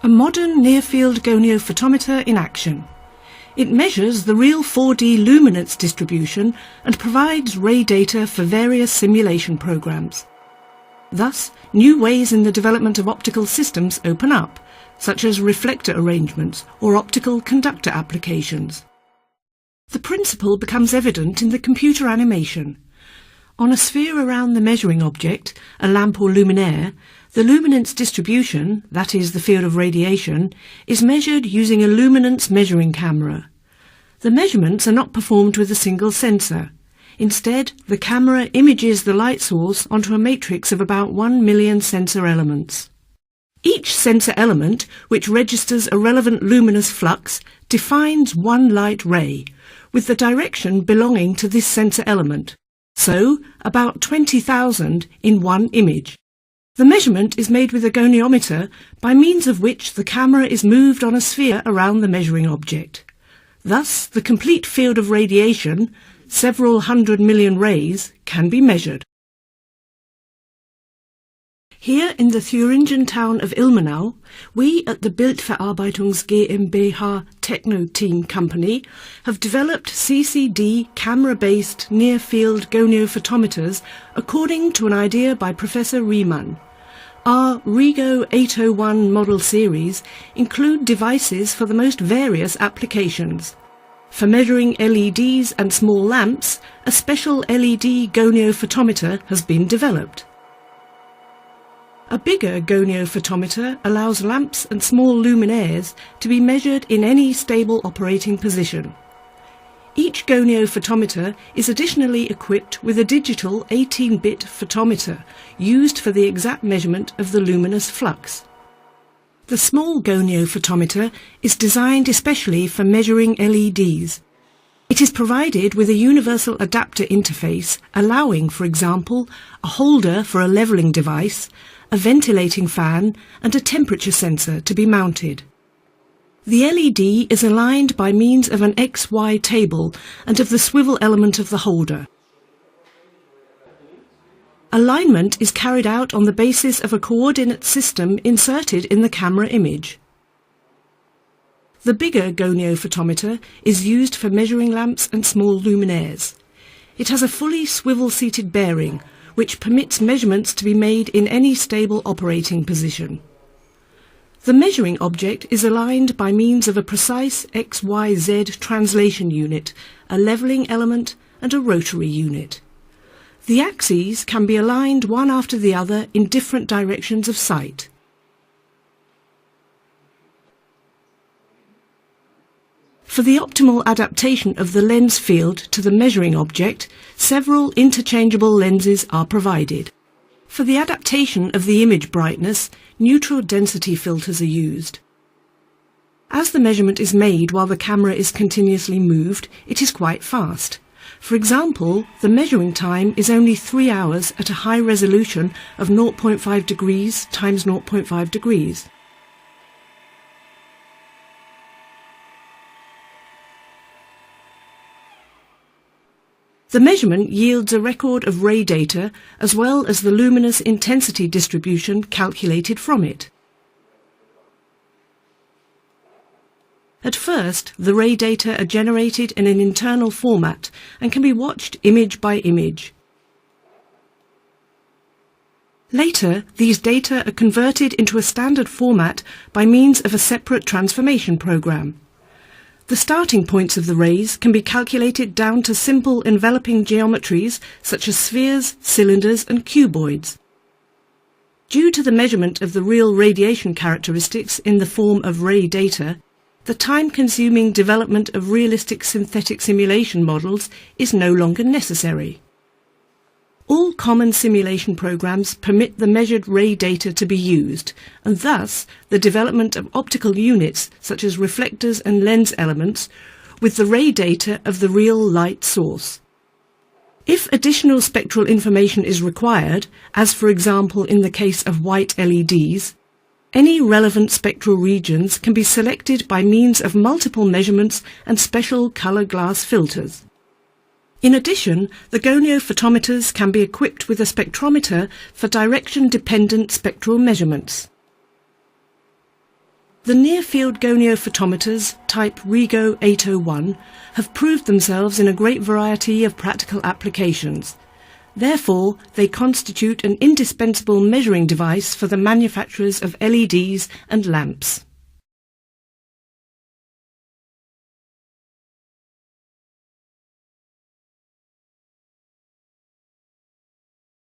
A modern near-field goniophotometer in action. It measures the real 4D luminance distribution and provides ray data for various simulation programs. Thus, new ways in the development of optical systems open up, such as reflector arrangements or optical conductor applications. The principle becomes evident in the computer animation. On a sphere around the measuring object, a lamp or luminaire, the luminance distribution, that is the field of radiation, is measured using a luminance measuring camera. The measurements are not performed with a single sensor. Instead, the camera images the light source onto a matrix of about 1 million sensor elements. Each sensor element, which registers a relevant luminous flux, defines one light ray, with the direction belonging to this sensor element. So, about 20,000 in one image. The measurement is made with a goniometer, by means of which the camera is moved on a sphere around the measuring object. Thus, the complete field of radiation, several 100 million rays, can be measured. Here in the Thuringen town of Ilmenau, we at the Bildverarbeitungs GmbH Techno Team Company have developed CCD camera-based near-field goniophotometers according to an idea by Professor Riemann. Our RiGO801 model series include devices for the most various applications. For measuring LEDs and small lamps, a special LED goniophotometer has been developed. A bigger goniophotometer allows lamps and small luminaires to be measured in any stable operating position. Each goniophotometer is additionally equipped with a digital 18-bit photometer used for the exact measurement of the luminous flux. The small goniophotometer is designed especially for measuring LEDs. It is provided with a universal adapter interface allowing, for example, a holder for a levelling device, a ventilating fan and a temperature sensor to be mounted. The LED is aligned by means of an XY table and of the swivel element of the holder. Alignment is carried out on the basis of a coordinate system inserted in the camera image. The bigger goniophotometer is used for measuring lamps and small luminaires. It has a fully swivel-seated bearing, which permits measurements to be made in any stable operating position. The measuring object is aligned by means of a precise XYZ translation unit, a levelling element and a rotary unit. The axes can be aligned one after the other in different directions of sight. For the optimal adaptation of the lens field to the measuring object, several interchangeable lenses are provided. For the adaptation of the image brightness, neutral density filters are used. As the measurement is made while the camera is continuously moved, it is quite fast. For example, the measuring time is only 3 hours at a high resolution of 0.5 degrees times 0.5 degrees. The measurement yields a record of ray data as well as the luminous intensity distribution calculated from it. At first, the ray data are generated in an internal format and can be watched image by image. Later, these data are converted into a standard format by means of a separate transformation program. The starting points of the rays can be calculated down to simple enveloping geometries such as spheres, cylinders and cuboids. Due to the measurement of the real radiation characteristics in the form of ray data, the time-consuming development of realistic synthetic simulation models is no longer necessary. All common simulation programs permit the measured ray data to be used, and thus the development of optical units such as reflectors and lens elements with the ray data of the real light source. If additional spectral information is required, as for example in the case of white LEDs, any relevant spectral regions can be selected by means of multiple measurements and special color glass filters. In addition, the goniophotometers can be equipped with a spectrometer for direction-dependent spectral measurements. The near-field goniophotometers, type RiGO801, have proved themselves in a great variety of practical applications. Therefore, they constitute an indispensable measuring device for the manufacturers of LEDs and lamps.